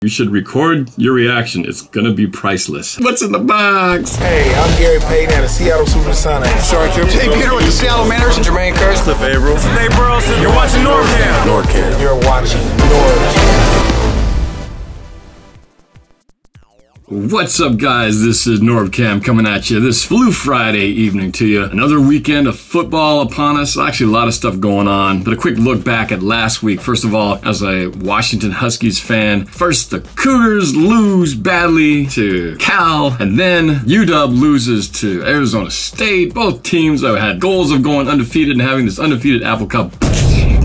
You should record your reaction. It's gonna be priceless. What's in the box? Hey, I'm Gary Payton at the Seattle Supersonics. Hey, Peter with the Seattle Mariners and Jermaine Kearse. Cliff Averill. This is Nate Burleson. You're watching NorbCam. NorbCam. You're watching NorbCam. What's up, guys? This is NorbCam coming at you this Flu Friday evening to you. Another weekend of football upon us. Actually, a lot of stuff going on, but a quick look back at last week. First of all, as a Washington Huskies fan, first the Cougars lose badly to Cal, and then UW loses to Arizona State. Both teams that had goals of going undefeated and having this undefeated Apple Cup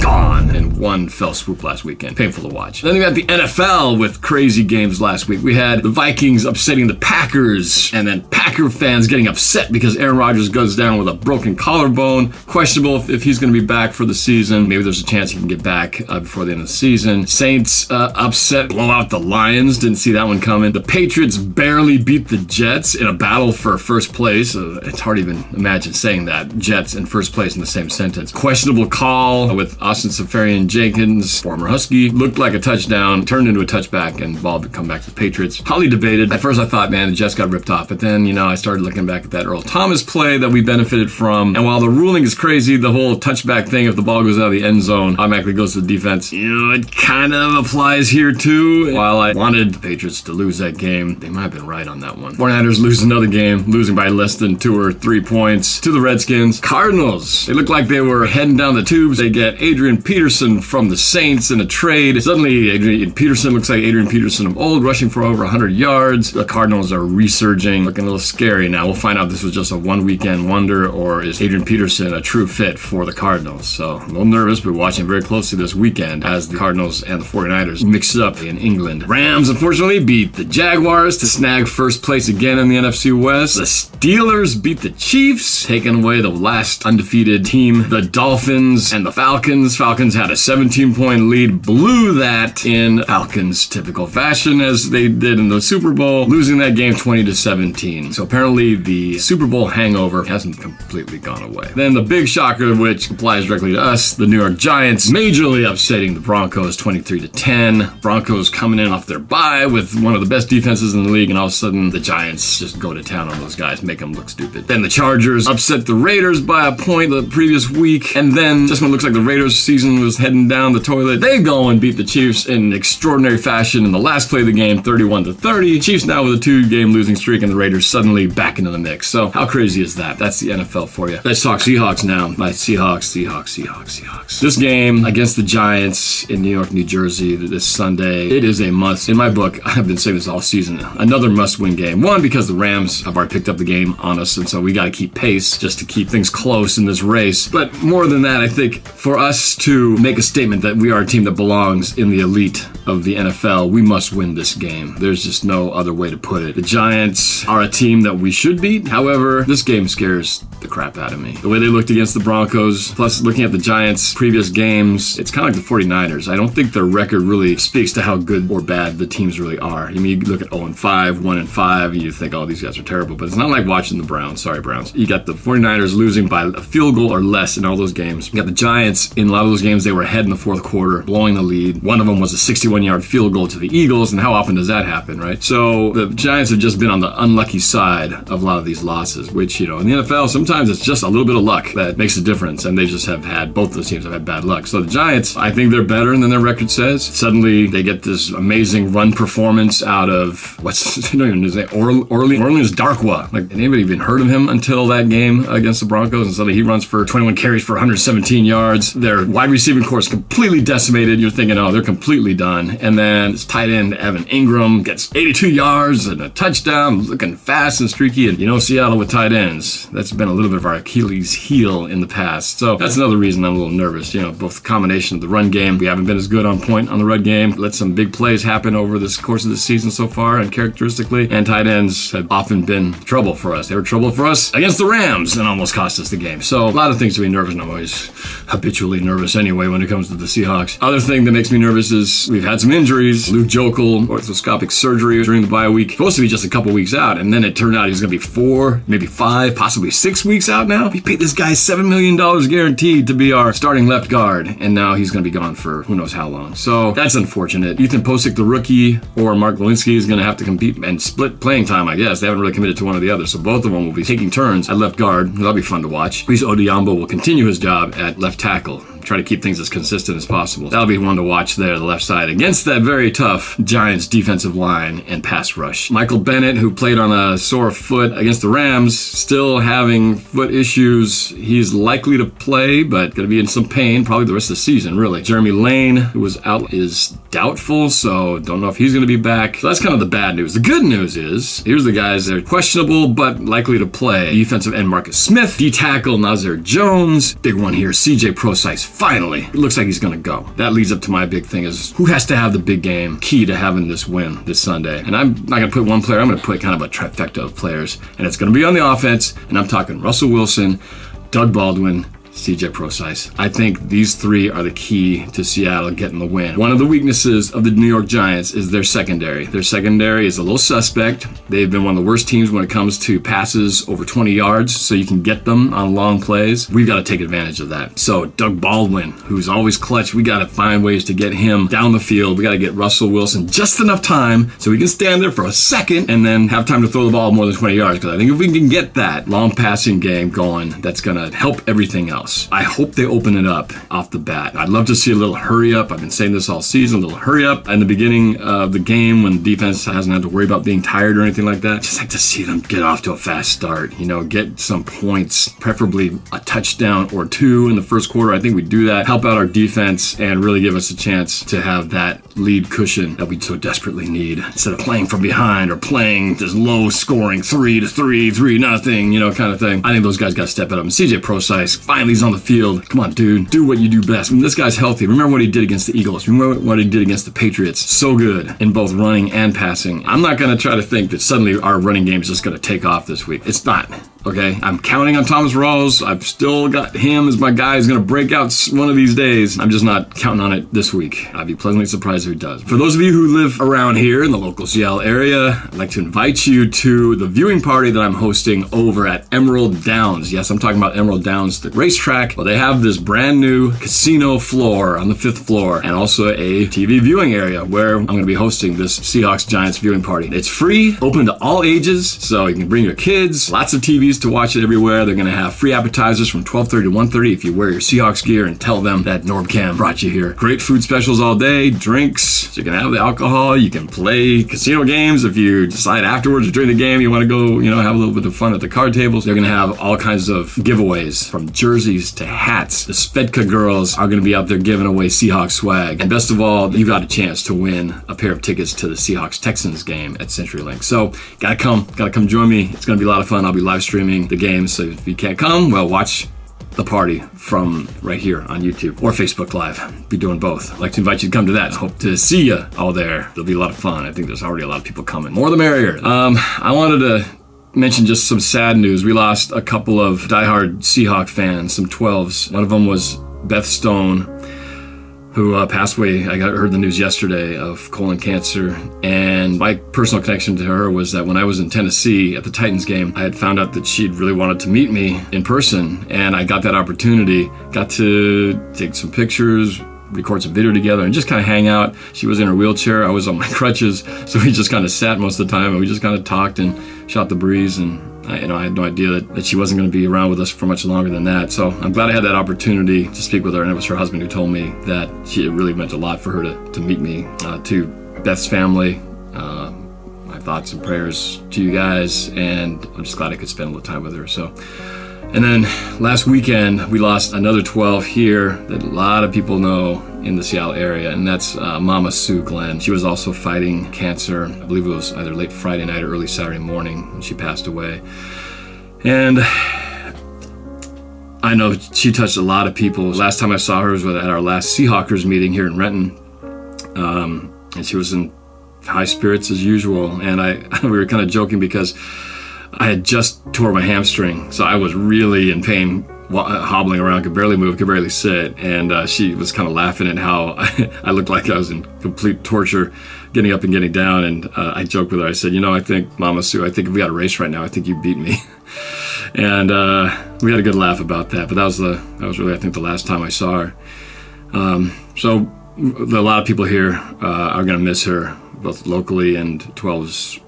gone in one fell swoop last weekend. Painful to watch. Then we got the NFL with crazy games last week. We had the Vikings upsetting the Packers, and then Packer fans getting upset because Aaron Rodgers goes down with a broken collarbone. Questionable if he's going to be back for the season. Maybe there's a chance he can get back before the end of the season. Saints upset, blow out the Lions. Didn't see that one coming. The Patriots barely beat the Jets in a battle for first place. It's hard to even imagine saying that. Jets in first place in the same sentence. Questionable call with Austin Seferian-Jenkins, former Husky, looked like a touchdown, turned into a touchback, and ball would come back to the Patriots. Highly debated. At first I thought, man, the Jets got ripped off, but then, you know, I started looking back at that Earl Thomas play that we benefited from, and while the ruling is crazy, the whole touchback thing, if the ball goes out of the end zone, automatically goes to the defense. You know, it kind of applies here too. While I wanted the Patriots to lose that game, they might have been right on that one. 49ers lose another game, losing by less than 2 or 3 points to the Redskins. Cardinals, they looked like they were heading down the tubes. They get Adrian Peterson from the Saints in a trade. Suddenly, Adrian Peterson looks like Adrian Peterson of old, rushing for over 100 yards. The Cardinals are resurging, looking a little scary now. We'll find out if this was just a one-weekend wonder or is Adrian Peterson a true fit for the Cardinals. So, a little nervous, but watching very closely this weekend as the Cardinals and the 49ers mix it up in England. Rams, unfortunately, beat the Jaguars to snag first place again in the NFC West. The Steelers beat the Chiefs, taking away the last undefeated team. The Dolphins and the Falcons. Falcons had a 17-point lead, blew that in Falcons typical fashion as they did in the Super Bowl, losing that game 20-17. So apparently the Super Bowl hangover hasn't completely gone away. Then the big shocker, which applies directly to us, the New York Giants majorly upsetting the Broncos 23-10. Broncos coming in off their bye with one of the best defenses in the league, and all of a sudden the Giants just go to town on those guys, make them look stupid. Then the Chargers upset the Raiders by a point the previous week, and then just when it looks like the Raiders season was heading down the toilet, they go and beat the Chiefs in extraordinary fashion in the last play of the game, 31-30. Chiefs now with a 2-game losing streak, and the Raiders suddenly back into the mix. So how crazy is that? That's the NFL for you. Let's talk Seahawks now. My Seahawks. This game against the Giants in New York, New Jersey this Sunday, it is a must. In my book, I've been saying this all season, another must-win game. One, because the Rams have already picked up the game on us, and so we got to keep pace just to keep things close in this race. But more than that, I think for us to make a statement that we are a team that belongs in the elite of the NFL, we must win this game. There's just no other way to put it. The Giants are a team that we should beat. However, this game scares the crap out of me. The way they looked against the Broncos, plus looking at the Giants' previous games, it's kind of like the 49ers. I don't think their record really speaks to how good or bad the teams really are. I mean, you look at 0-5, 1-5, and you think, oh, these guys are terrible, but it's not like watching the Browns. Sorry, Browns. You got the 49ers losing by a field goal or less in all those games. You got the Giants, in a lot of those games, they were ahead in the fourth quarter, blowing the lead. One of them was a 61-yard field goal to the Eagles, and how often does that happen, right? So the Giants have just been on the unlucky side of a lot of these losses, which, you know, in the NFL, sometimes it's just a little bit of luck that makes a difference, and they just have had, both those teams have had bad luck. So the Giants, I think they're better than their record says. Suddenly, they get this amazing run performance out of, I don't even know his name, Orleans Darkwa. Like, anybody even heard of him until that game against the Broncos? And suddenly he runs for 21 carries for 117 yards. Their wide receiving core is completely decimated. You're thinking, oh, they're completely done. And then it's tight end Evan Ingram gets 82 yards and a touchdown, looking fast and streaky. And you know, Seattle with tight ends, that's been a little bit of our Achilles heel in the past. So that's another reason I'm a little nervous. You know, both the combination of the run game, we haven't been as good on point on the run game, let some big plays happen over this course of the season so far, and characteristically, and tight ends have often been trouble for us. They were trouble for us against the Rams and almost cost us the game. So a lot of things to be nervous, and I'm always habitually nervous anyway when it comes to the Seahawks. Other thing that makes me nervous is we've had some injuries. Luke Jokel, orthoscopic surgery during the bye week. Supposed to be just a couple weeks out, and then it turned out he's going to be 4, maybe 5, possibly 6 weeks out now. We paid this guy $7 million guaranteed to be our starting left guard, and now he's going to be gone for who knows how long. So that's unfortunate. Ethan Posick, the rookie, or Mark Lewinsky is going to have to compete and split playing time, I guess. They haven't really committed to one or the other, so both of them will be taking turns at left guard. That'll be fun to watch. Reese Odiambo will continue his job at left tackle. Try to keep things as consistent as possible. That'll be one to watch there, the left side, against that very tough Giants defensive line and pass rush. Michael Bennett, who played on a sore foot against the Rams, still having foot issues. He's likely to play, but going to be in some pain, probably the rest of the season, really. Jeremy Lane, who was out, is doubtful, so don't know if he's going to be back. So that's kind of the bad news. The good news is, here's the guys that are questionable, but likely to play. Defensive end Marcus Smith, D-tackle Nazir Jones, big one here, CJ Prosise. Finally, it looks like he's going to go. That leads up to my big thing is who has to have the big game key to having this win this Sunday. And I'm not going to put one player, I'm going to put kind of a trifecta of players. And it's going to be on the offense, and I'm talking Russell Wilson, Doug Baldwin, CJ Prosise. I think these three are the key to Seattle getting the win. One of the weaknesses of the New York Giants is their secondary. Their secondary is a little suspect. They've been one of the worst teams when it comes to passes over 20 yards, so you can get them on long plays. We've got to take advantage of that. So Doug Baldwin, who's always clutch, we got to find ways to get him down the field. We got to get Russell Wilson just enough time so he can stand there for a second and then have time to throw the ball more than 20 yards. Because I think if we can get that long passing game going, that's going to help everything else. I hope they open it up off the bat. I'd love to see a little hurry up. I've been saying this all season, a little hurry up in the beginning of the game when the defense hasn't had to worry about being tired or anything like that. Just like to see them get off to a fast start, you know, get some points, preferably a touchdown or two in the first quarter. I think we do that, help out our defense, and really give us a chance to have that lead cushion that we so desperately need instead of playing from behind or playing this low scoring 3-3, 3-0, you know, kind of thing. I think those guys got to step it up. And CJ Prosise, finally he's on the field. Come on, dude, do what you do best. I mean, this guy's healthy. Remember what he did against the Eagles. Remember what he did against the Patriots. So good in both running and passing. I'm not going to try to think that suddenly our running game is just going to take off this week. It's not. Okay, I'm counting on Thomas Rawls. I've still got him as my guy who's going to break out one of these days. I'm just not counting on it this week. I'd be pleasantly surprised if he does. For those of you who live around here in the local Seattle area, I'd like to invite you to the viewing party that I'm hosting over at Emerald Downs. Yes, I'm talking about Emerald Downs, the racetrack. Well, they have this brand new casino floor on the 5th floor and also a TV viewing area where I'm going to be hosting this Seahawks-Giants viewing party. It's free, open to all ages, so you can bring your kids, lots of TVs to watch it everywhere. They're going to have free appetizers from 12:30 to 1:30 if you wear your Seahawks gear and tell them that NorbCam brought you here. Great food specials all day, drinks, so you can have the alcohol, you can play casino games if you decide afterwards or during the game you want to go, you know, have a little bit of fun at the card tables. They're going to have all kinds of giveaways from jerseys to hats. The Svedka girls are going to be out there giving away Seahawks swag. And best of all, you got a chance to win a pair of tickets to the Seahawks-Texans game at CenturyLink. So, gotta come join me. It's going to be a lot of fun. I'll be live streaming the game, so if you can't come, well, watch the party from right here on YouTube or Facebook Live. Be doing both. I'd like to invite you to come to that. Hope to see you all there. It'll be a lot of fun. I think there's already a lot of people coming. More the merrier. I wanted to mention just some sad news. We lost a couple of diehard Seahawks fans, some 12s. One of them was Beth Stone, who passed away. I heard the news yesterday of colon cancer, and my personal connection to her was that when I was in Tennessee at the Titans game, I had found out that she'd really wanted to meet me in person, and I got that opportunity, got to take some pictures, record some video together, and just kind of hang out. She was in her wheelchair, I was on my crutches, so we just kind of sat most of the time, and we just kind of talked and shot the breeze, and I had no idea that she wasn't going to be around with us for much longer than that. So I'm glad I had that opportunity to speak with her, and it was her husband who told me that it really meant a lot for her to meet me. To Beth's family, my thoughts and prayers to you guys, and I'm just glad I could spend a little time with her. So, and then last weekend we lost another 12 here that a lot of people know in the Seattle area, and that's Momma Sue Glenn. She was also fighting cancer. I believe it was either late Friday night or early Saturday morning when she passed away. And I know she touched a lot of people. Last time I saw her was at our last Seahawkers meeting here in Renton, and she was in high spirits as usual. And we were kind of joking because I had just tore my hamstring, so I was really in pain hobbling around, could barely move, could barely sit, and she was kind of laughing at how I looked like I was in complete torture, getting up and getting down. And I joked with her. I said, I think, Mama Sue, I think if we had a race right now, I think you beat me. And we had a good laugh about that. But that was really, I think, the last time I saw her. So a lot of people here are going to miss her, both locally and 12s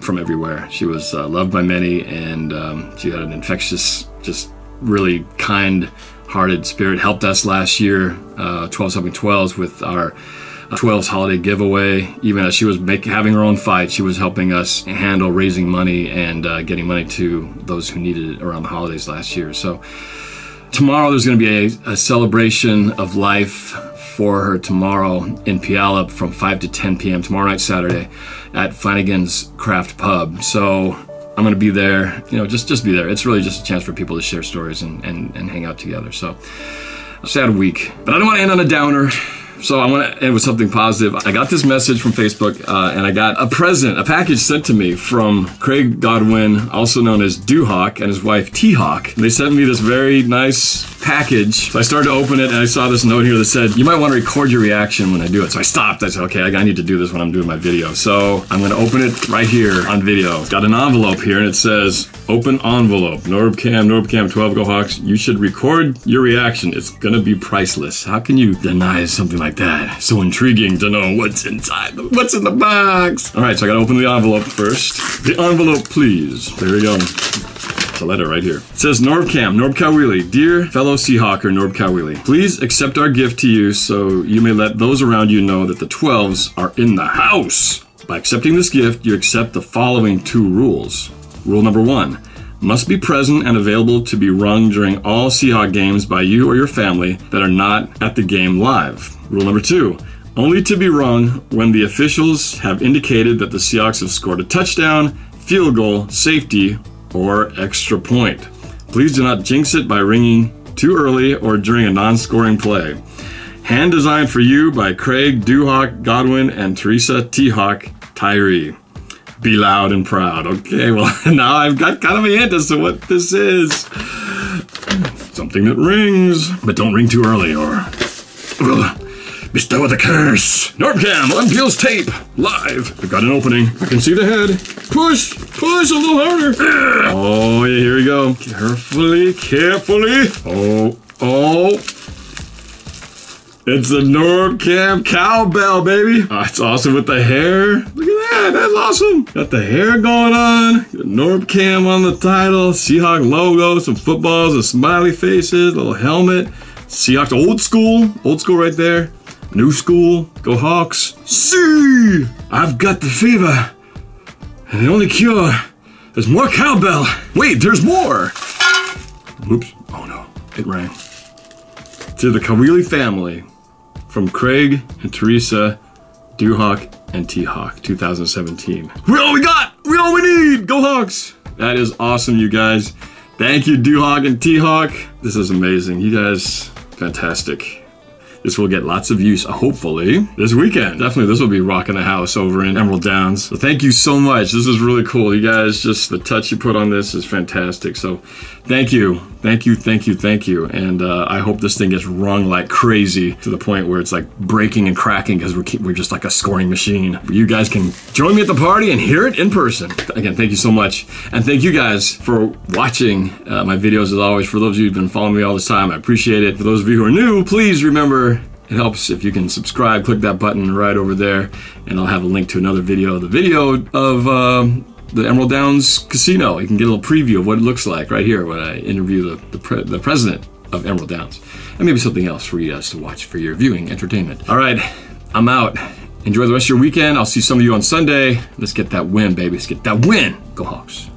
from everywhere. She was loved by many, and she had an infectious, just really kind-hearted spirit. Helped us last year, 12s Helping 12s, with our 12s holiday giveaway. Even as she was having her own fight, she was helping us handle raising money and getting money to those who needed it around the holidays last year. So tomorrow there's going to be a celebration of life for her tomorrow in Puyallup from 5 to 10 p.m. tomorrow night, Saturday, at Flanagan's Craft Pub. So I'm going to be there, just be there. It's really just a chance for people to share stories and hang out together. So sad week, but I don't want to end on a downer. So I want to end with something positive. I got this message from Facebook, and I got a package sent to me from Craig Godwin, also known as Duhawk, and his wife T-Hawk. They sent me this very nice package. So I started to open it, and I saw this note here that said, you might want to record your reaction when I do it. So I stopped. I said, okay, I need to do this when I'm doing my video. So I'm going to open it right here on video. It's got an envelope here, and it says, open envelope, NorbCam 12 Go Hawks. You should record your reaction. It's going to be priceless. How can you deny something like that? So intriguing to know what's inside, what's in the box. All right, so I gotta open the envelope first. The envelope, please. There we go. It's a letter right here. It says, NorbCam, Norb Cowwheelie. Dear fellow Seahawker, Norb Cowwheelie, please accept our gift to you so you may let those around you know that the 12s are in the house. By accepting this gift, you accept the following 2 rules. Rule number 1. Must be present and available to be rung during all Seahawk games by you or your family that are not at the game live. Rule number 2, only to be rung when the officials have indicated that the Seahawks have scored a touchdown, field goal, safety, or extra point. Please do not jinx it by ringing too early or during a non-scoring play. Hand designed for you by Craig Duhawk Godwin and Teresa T-Hawk Tyree. Be loud and proud. Okay, well, now I've got kind of a hint as to what this is. Something that rings, but don't ring too early or we'll bestow the curse. NorbCam unpeels tape, live. I've got an opening. I can see the head. Push a little harder. Oh, yeah, here we go. Carefully. Oh. It's the NorbCam cowbell, baby. Oh, it's awesome with the hair. Look at that, that's awesome. Got the hair going on. NorbCam on the title. Seahawk logo, some footballs, some smiley faces, little helmet. Seahawks old school right there. New school, go Hawks. See, I've got the fever. And the only cure is more cowbell. Wait, there's more. Oops, oh no, it rang. To the Cowwheelie family. From Craig and Teresa, Duhawk and T-Hawk, 2017. We all we got! We all we need! Go Hawks! That is awesome, you guys. Thank you, Duhawk and T-Hawk. This is amazing. You guys, fantastic. This will get lots of use, hopefully, this weekend. Definitely, this will be rocking the house over in Emerald Downs. So thank you so much. This is really cool. You guys, just the touch you put on this is fantastic. So thank you. And I hope this thing gets rung like crazy to the point where it's like breaking and cracking because we're just like a scoring machine. You guys can join me at the party and hear it in person. Again, thank you so much. And thank you guys for watching my videos as always. For those of you who've been following me all this time, I appreciate it. For those of you who are new, please remember it helps if you can subscribe, click that button right over there, and I'll have a link to another video. The video of the Emerald Downs Casino. You can get a little preview of what it looks like right here when I interview the president of Emerald Downs. And maybe something else for you guys to watch for your viewing entertainment. All right, I'm out. Enjoy the rest of your weekend. I'll see some of you on Sunday. Let's get that win, baby. Let's get that win. Go Hawks.